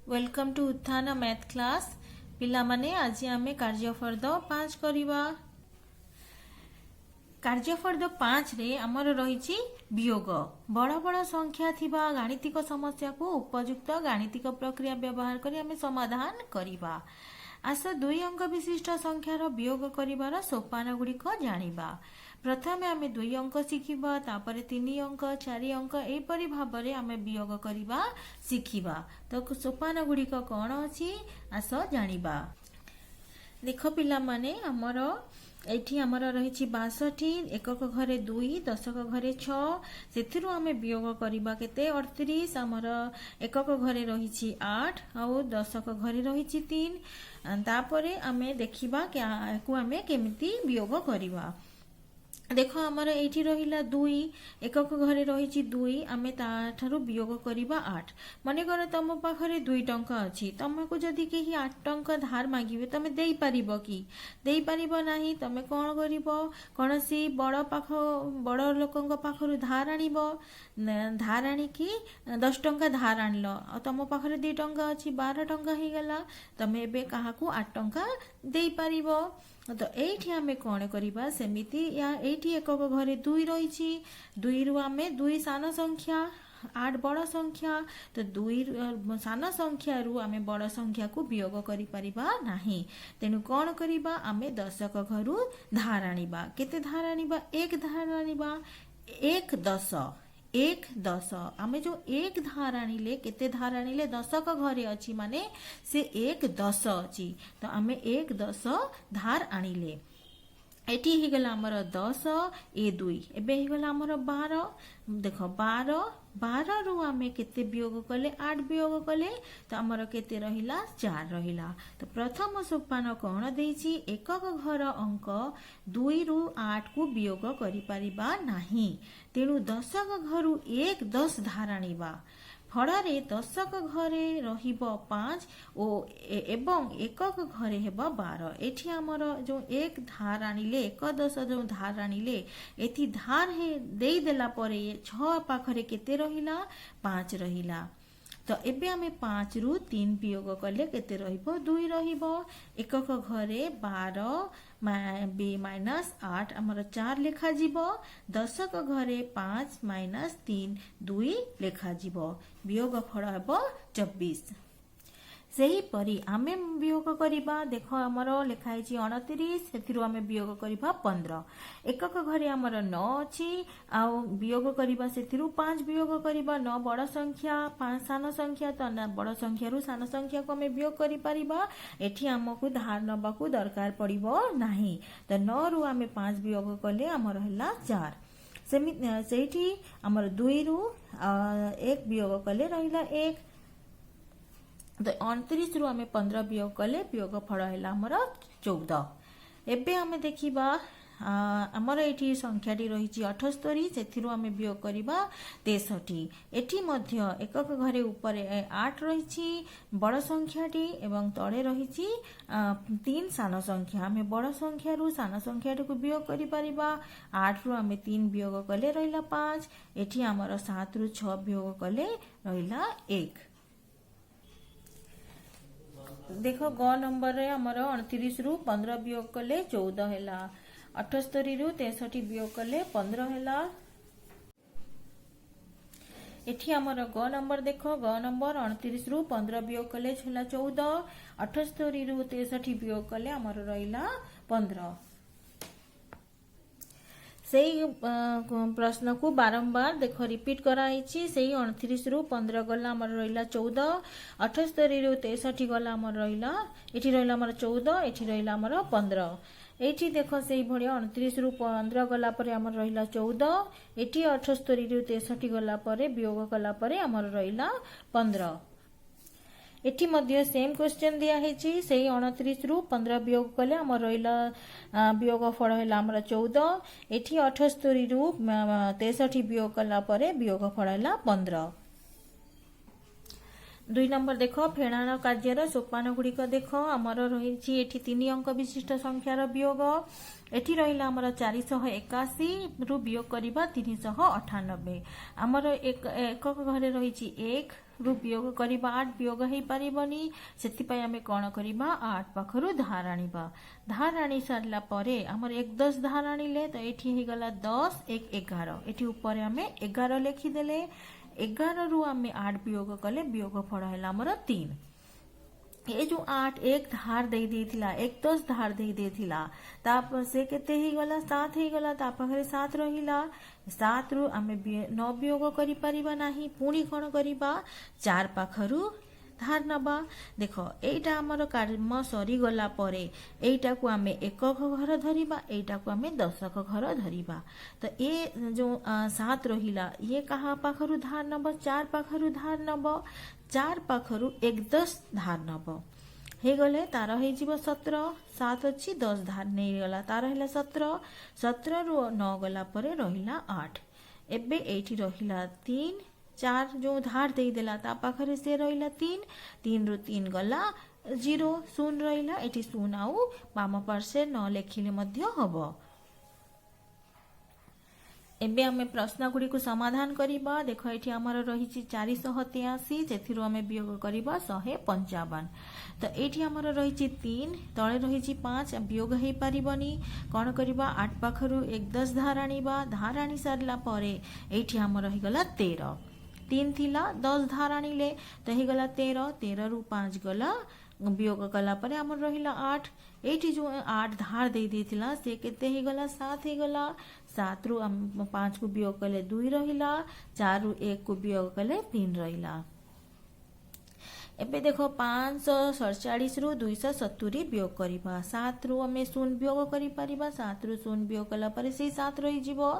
Welcome to उत्थान math class पिला माने आज आमे कार्यफर्द 5 करिवा। कार्यफर्द 5 रे हमर रहिछि वियोग। बड़ बड़ संख्या थिबा गाणितिक समस्या को उपयुक्त गाणितिक प्रक्रिया व्यवहार करी आमे समाधान करिवा। आस 2 अंक विशिष्ट संख्यार वियोग करिवार सोपान गुड़िक जानिबा। प्रथमे आमे 2 अंक शिखिबा, तापरे 3 अंक 4 अंक एपरि भाबरे आमे वियोग करिबा शिखिबा। तो सोपान गुड़िक कौन अछि आस जानिबा। देख पिला माने हमर एठी हमर रहिछि 62, एकक घरे 2, दशक घरे 6, सेथिरु आमे वियोग करिबा केते 38। हमर एकक घरे रहिछि 8 आउ दशक घरे रहिछि 3। तापरे आमे देखिबा को आमे केमिति वियोग करिबा। देख आमर एठी रहिला 2, एकक घरे रहिछि 2, आमे ताठारु वियोग करिबा 8। मने कर तम पाखरे 2 टंका अछि, तमको जदि केही 8 टंका धार मागिबे तमे देई परिबो कि देई परिबो नाही। तमे कोन करिबो, कोनसी बड़ लोकंक पाखरु धार आनिबो। धार आनी कि 10 टंका धार आनलो, तम पाखरे 2 टंका अछि, 12 टंका हे गला। तमे एबे काहाकू 8 टंका देई परिबो। तो एठी आमे कोन करिबा सेमिति या एठी एकक घरे 2 रहिछि, 2 रु आमे 2 सान संख्या 8 बड़ संख्या। तो 2 सान संख्या रु आमे बड़ संख्या को वियोग करि परिबा नाही। तेनु कोन करिबा आमे दशक घरु धार आनिबा। केते धार आनिबा, 1 धार आनिबा। 1 10 आमे जो 1 धार आनिले केते धार आनिले, दशक घरे अछि माने से 1 10 अछि। तो आमे 1 10 धार आनिले। एटी ही गला हमर 10 ए 2 एबे ही गला हमर 12। देखो 12 रु आमे केते वियोग कले, 8 वियोग कले, तो हमर केते रहिला 4 रहिला। तो प्रथम सोपान कोन देइछि, एकक घर अंक 2 रु 8 को वियोग करि परिबा नाही। तेणु दशक घरु 1 10 धार आनिबा। फड़े दशक घरे रहिबो 5 एवं एकक घरे हेबो 12। एठी हमर जो 1 धार आनिले, 1 10 जो धार आनिले, एठी धार हे देई देला परे 6 पाखरे केते रहिला, 5 रहिला। तो एबे आमे 5 रु 3 वियोग कले केते रहिबो, 2 रहिबो। एकक घरे 12 बी माइनस 8 हमर 4 लेखा जीवो। दशक घरे 5 माइनस 3 2 लेखा जीवो। वियोग फल हेबो 24। सेही परी आमे वियोग करिबा। देखो हमर लेखाइ छि 29, सेथिरु आमे वियोग करिबा 15। एकक घरे हमर 9 अछि, आउ वियोग करिबा सेथिरु 5 वियोग करिबा। 9 बड़ संख्या, 5 सान संख्या, तो ना बड़ संख्या रु सान संख्या को आमे वियोग करि परिबा। एठी हमकु धार नबाकू दरकार पड़िबो नाही। तो 9 रु आमे 5 वियोग कले हमर हला 4। सेठी हमर 2 रु 1 वियोग कले रहिला 1। तो 29 रु आमे 15 वियोग कले वियोग फल हैला हमर 14। एबे आमे देखिबा हमर एठी संख्याटी रहिछि 78, सेथिरु आमे वियोग करिबा 63। एठी मध्य एकक घरे ऊपर 8 रहिछि बड़ संख्याटी एवं तळे रहिछि 3 सान संख्या। आमे बड़ संख्या रु सान संख्याटी को वियोग करि परिबा। 8 रु आमे 3 वियोग कले रहिला 5। एठी हमर 7 रु 6 वियोग कले रहिला 1। देखो ग नंबर रे हमर 29 रु 15 वियोग कले 14 हैला। 78 रु 63 वियोग कले 15 हैला। एठी हमर ग नंबर देखो, ग नंबर 29 रु 15 वियोग कले छला 14। 78 रु 63 वियोग कले हमर रहिला 15। सेही प्रश्न को बारंबार देखो रिपीट कराइछि। सेही 29 रु 15 गला हमर रहिला 14। 78 रु 63 गला हमर रहिला, एठी रहिला हमर 14, एठी रहिला हमर 15। एठी देखो सेही भड़िया 29 रु 15 गला परे हमर रहिला 14। एठी 78 रु 63 गला परे वियोग कला परे हमर रहिला 15। एठी मध्य सेम क्वेश्चन दिया हेछि। सेही 29 रु 15 वियोग कले हमर रहिला वियोग फल हैला हमर 14। एठी 78 रु 63 वियोग कला परे वियोग फल हैला 15। दुई नंबर देख फेणाण कार्यर सोपान गुड़िक देख आमर रही 3 अंक विशिष्ट संख्यार वियोग एठी रहिला आमर 481 रु वियोग करबा 398 आमर एकक घरे रही 1 रु वियोग करबा 8 वियोग हो पारिबनी सेतिपई आमे कोन करबा 8 पाखरु धार आनिबा धार आनी सारला परे आमर 1 10 धार आनिले तो एठी हे गला 10 1 11 एठी ऊपर आमे 11 लिखि देले 11 रु आमे 8 वियोग कले वियोग फल है आमर 3 ये जो 8 1 धार दे देथिला 1 10 धार दे देथिला तापर से केते ही गला 7 ही गला ता पाखरे 7 रहिला 7 रु आमे 9 वियोग करि परिबा नाही पुणी कोन करिबा 4 पाखरु धार नबा देख एटा आमर कर्म सरी गला परे एटा को आमे एकक घर धरिबा एटा को आमे दशक घर धरिबा तो ए जो 7 रहिला ये कहा पाखरु धार नब 4 पाखरु धार नब 4 पाखरु 1 10 धार नब हे गले तार हे जीव 17 7 अछि 10 धार नै गला तार हैला 17 17 रु 9 गला परे रहिला 8 एबे एठी रहिला 3 4 जो धार दे देला ता पाखरे से रहिला 3 3 रु 3 गला 0 शून्य रहिला एठी शून्य आउ बाम पार्श्वे न लेखिले मध्य हबो एबे आमे प्रश्न गुडी को समाधान करिबा देखो एठी हमर रही 483 जेथिरु आमे वियोग करिबा 155 तो एठी हमर रही 3 तळे रही 5 वियोग हे पारिबनी कोन करिबा 8 पाखरु 1 10 धार आनिबा धार आनी सारला परे एठी हमर रही गला 13 3 थिला 10 धार आनिले तो हे गला 13 13 रु 5 गला वियोग कला परे हमर रहिला 8 एठी जो 8 धार दे देथिला से केते हे गला 7 हे गला 7 रु 5 को वियोग कले 2 रहिला 4 रु 1 को वियोग कले 3 रहिला एबे देखो 547 रु 270 वियोग करिबा 7 रु हमें शून्य वियोग करि परिबा 7 रु शून्य वियोग कला परे से 7 रहि जिवो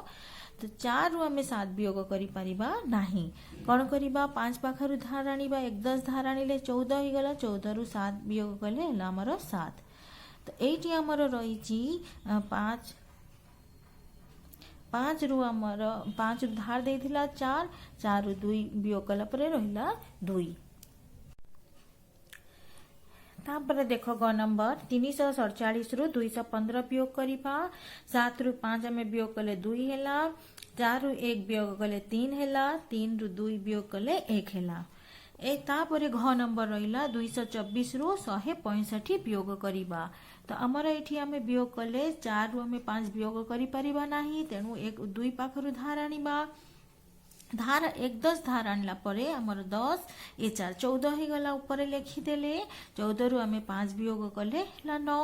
तो 4 रु हमें 7 वियोग करि परिबा नाही कोन करिबा 5 पाखरु धार आनिबा 1 10 धार आनिले 14 हि गला 14 रु 7 वियोग कले हला हमर 7 तो एठी हमर रही 5 रु हमर 5 रु धार देथिला 4 4 रु 2 वियोग कला परे रहिला 2 तापर देख ग नंबर 347 रु 215 वियोग करिबा 7 रु 5 में वियोग कले 2 हैला 4 रु 1 वियोग कले 3 हैला 3 रु 2 वियोग कले 1 हैला ए तापरे घ नंबर रहिला 224 रु 165 वियोग करिबा तो हमर एठी हमें वियोग कले 4 रु हमें 5 वियोग करि परिबा नाही तेनु 1 2 पाखरु धार आनिबा धार 1 10 धार आनला परे हमर 10 ए 4 14 ही गला ऊपर लिखि देले 14 रु हमें 5 वियोग कले ला 9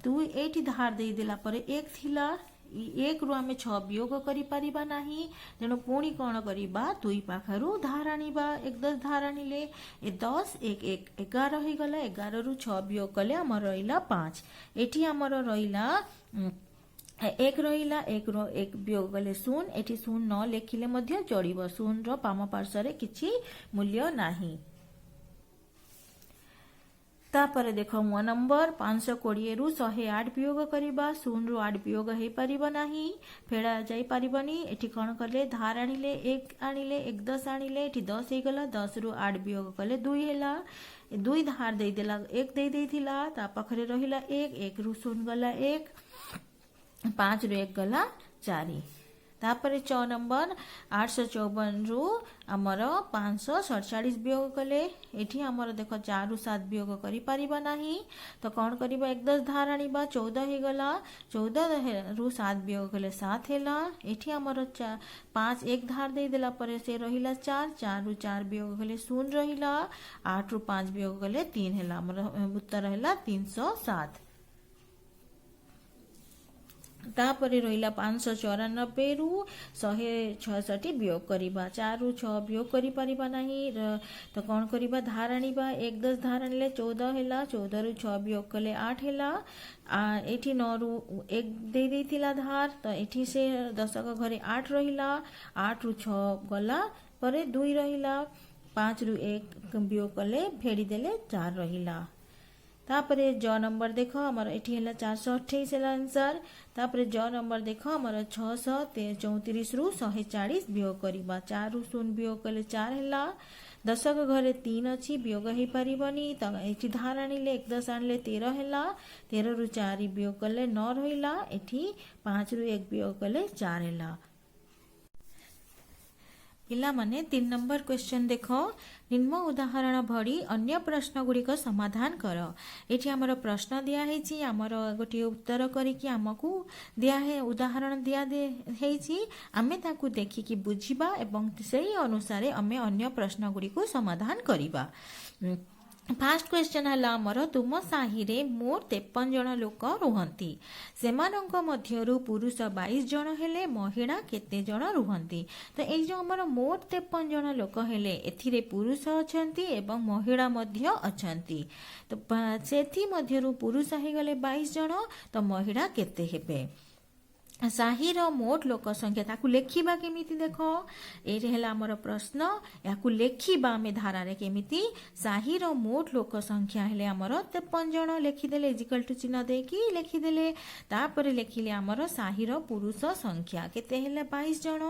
2 एठी धार दे देला परे 1 थिला 1 रु हमें 6 वियोग करि परिबा नाही तेनु पुणी कोन करिबा 2 पाखरु धार आनिबा 1 10 धार आनिले ए 10 1 1 11 ही गला 11 रु 6 वियोग कले हमर रहिला 5 एठी हमर रहिला 1 रहिला 1 रो 1 वियोग कले 0 एठी 0 न लेखिले मध्य चढ़िबो 0 रो बाम पार्श्वे किछि मूल्य नाही तापर देखो मो नंबर 520 रु 108 वियोग करिबा 0 रु 8 वियोग हे परिबा नाही फेडा जाई परिबनी एठी कोन करले धार आनिले 1 आनिले 1 10 आनिले एठी 10 हे गला 10 रु 8 वियोग कले 2 हैला 2 धार दे देला 1 दे देथिला ता पाखरे रहिला 1 1 रु 0 गला 1 5 रु 1 गला 4 तापरे 6 नंबर 854 रु हमर 547 वियोग कले एठी हमर देखो 4 रु 7 वियोग करि परिबा नाही तो कोन करिबा 1 10 धार आनिबा 14 हे गला 14 रु 7 वियोग कले 7 हैला एठी हमर 5 1 धार दे देला परे से रहिला 4 4 रु 4 वियोग कले 0 रहिला 8 रु 5 वियोग कले 3 हैला हमर उत्तर हैला 307 तापरे रहिला 594 रु 166 वियोग करिबा 4 रु 6 वियोग करि परिबा नाही तो कोन करिबा धार आनिबा 1 10 धार आनिले 14 हैला 14 रु 6 वियोग कले 8 हैला एठी 9 रु 1 दे देथिला धार तो एठी से दशक घरे 8 रहिला 8 रु 6 गला परे 2 रहिला 5 रु 1 वियोग कले फेडी देले 4 रहिला तापरे ज नंबर देखो हमर एठी हैला 428 हैला आंसर तापरे ज नंबर देखो हमर 634 रु 140 वियोग करिबा 4 रु 0 वियोग कले 4 हैला दशक घरे 3 अच्छी वियोग हो पारबनी तो ये धार आनिले 1 10 आनिले 13 है 13 रु 4 वियोग कले 9 रहा एठी 5 रु 1 वियोग कले 4 है। पिला माने 3 नंबर क्वेश्चन देख निम्न उदाहरण भरी अन्य प्रश्न गुड़िक समाधान कर। एठी हमर प्रश्न दिया हेची हमर गोटे उत्तर करिकी हमकू दिया है उदाहरण दिया हेची आमे ताकू देखिकी बुझिबा एवं सेही अनुसार आमे अन्य प्रश्न गुड़िक समाधान करिबा। फास्ट क्वेश्चन है आमर तुम साही रे मोट 53 जन लोक रुहंती सेमानंक मध्यरु पुरुष 22 जन हेले महिला केते जन रुहंती। तो ये जो आमर मोट 53 जन लोक हेले एथिरे पुरुष अछंती एवं महिला मध्य अछंती। तो सेथि मध्यरु पुरुष हे गले 22 जन तो महिला केते हेबे। साहीर मोट लोक संख्या ताकू लेखिबा केमिति देख ये है आमर प्रश्न याकू लेखिबा आमे धारारे केमिति साहीर मोट लोक संख्या हेले आमर 53 जन लेखिदेले इजिकल टू चिन्ह देकी लेखिदेले तापरे लेखिले आमर साहीर पुरुष संख्या केते हेले 22 जन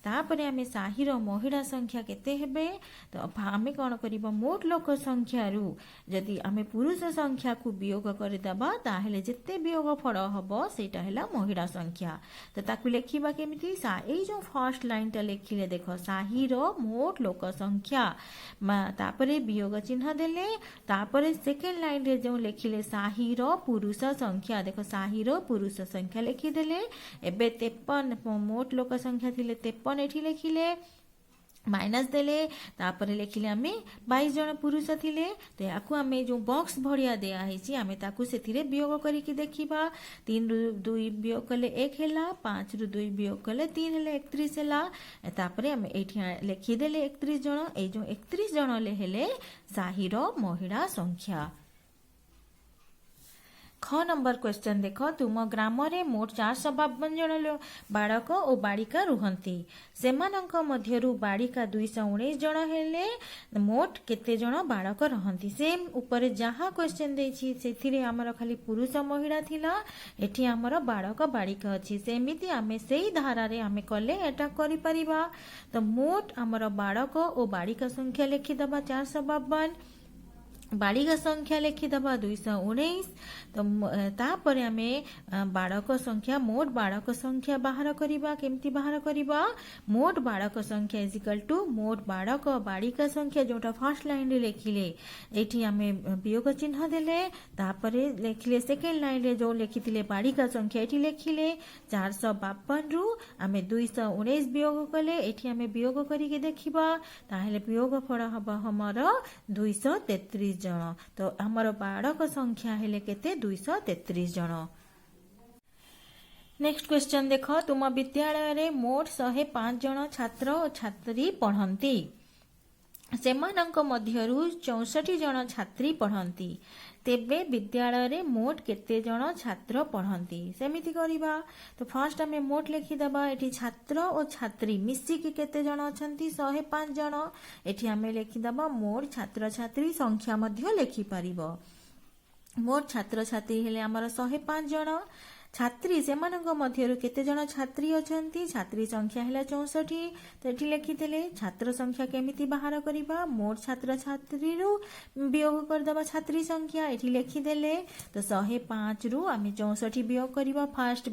तापरे आमे साहीर महिला संख्या केते हेबे। तो आमे कोन करिबा मोट लोक संख्या रु जदि आमे पुरुष संख्या को वियोग करदेबा ताहेले जेते वियोग फल हबो सेटा हेला महिला संख्या। तो ताकू लेखिबा केमिति एई जो फर्स्ट लाइन टा लेखिले देख साहीर मोट लोक संख्या तापरे वियोग चिन्ह देले तापरे सेकेंड लाइन रे जो लेखिले साहीर पुरुष संख्या देख साहीर पुरुष संख्या लेखिदेले एबे 53 मोट लोक संख्या थिले 53 एठी लेखिले माइनस देले तापरे लेखिले आमे 22 जन पुरुष थिले। तो याकू आमे जो बॉक्स भड़िया दिया हेची आमे ताकू सेथिरे वियोग करिकी देखिबा 3 रु 2 वियोग कले 1 हैला 5 रु 2 वियोग कले 3 हैले 31 हैला तापरे आमे एठी लेखि देले 31 जन ए जो 31 जन ले हेले साहीर महिला संख्या। ख नंबर क्वेश्चन देख तुम ग्राम रे मोट 452 जन बालक और बालिका रुहंती सेमानंक मध्यरु बालिका 219 जन हेले मोट केते जन बालक रहंती। सेम ऊपर जहाँ क्वेश्चन देछि सेथिरे हमर खाली पुरुष महिला थिला एठी हमर बालक बालिका अछि सेमिति आमे सेही धारा रे आमे कले एटा करि परिबा। तो मोट हमर बालक और बालिका संख्या लिखि दबा 452 बालिका संख्या लिखिदबा 219। तो तापरे आमे बालक संख्या मोट बालक संख्या बाहर करिबा केमती बाहर करिबा मोट बालक संख्या इजिकल टू मोट बालक बालिका संख्या जोटा फर्स्ट लाइन रे लेखिले एठी आमे वियोग चिन्ह देले तापरे लेखिले सेकेंड लाइन रे जो लेखिथिले बालिका संख्या एठी लेखिले 452 रु आमे 219 वियोग कले एठी आमे वियोग करिके देखिबा ताहेले वियोग फल हबा हमर 233 जन। तो हमर बालक संख्या हेले केते 233 जन। नेक्स्ट क्वेश्चन देख तुम विद्यालय रे मोट 105 जन छात्र और छात्री पढ़ंती सेमानंक मध्यरु 64 जन छात्री पढ़ंती तेबे विद्यालय रे मोट केते जन छात्र पढ़ंती सेमिति करिबा। तो फर्स्ट आमे मोट लिखिदबा एठी छात्र और छात्री मिसिकी केते जन अछंती 105 जन एठी आमे लिखिदबा मोट छात्र छात्री संख्या मध्य लेखि परिबो। मोट छात्र छात्री हेले हमर 105 जन छात्री सेमानंक मध्यरु केते जन छात्री अछंती छात्री संख्या हेला 64। तो एठी लिखिदेले छात्र संख्या केमिति बाहर करिबा मोट छात्र छात्री रु वियोग करदबा छात्री संख्या एठी लिखिदेले। तो 105 रु आमे 64 वियोग करिबा फर्स्ट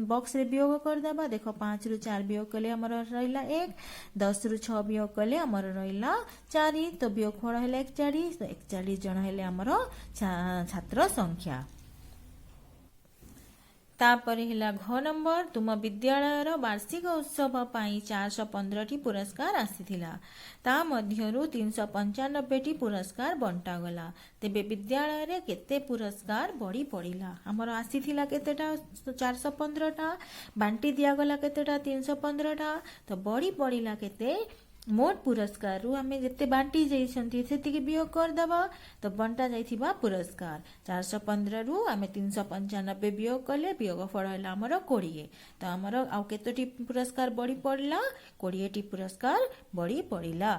बॉक्स रे वियोग करदबा देख 5 रु 4 वियोग कले हमर रहिला 1 10 रु 6 वियोग कले हमर रहिला 4 तो वियोग फल हेला 41 तो 41 जन हेले हमर छात्र संख्या। तापर हिला घ नंबर तुम विद्यालयर वार्षिक उत्सव पाई 415 टी पुरस्कार आसीथिला ता मध्यरु 395 टी पुरस्कार बंटा गला तेबे विद्यालय रे केते पुरस्कार बड़ी पड़िला हमर आसीथिला केतेटा 415 टा बांटी दिया गला केतेटा 315 टा तो बड़ी पड़िला केते मोट पुरस्कार रु आमे जेते बांटी जाइछंती सेतिके वियोग कर दबा तो बंटा जाइथिबा पुरस्कार 415 रु आमे 395 वियोग कले वियोग फल होला हमर 20 तो हमर आउ केतोटी पुरस्कार बड़ी पड़ला 20 टी पुरस्कार बड़ी पड़िला।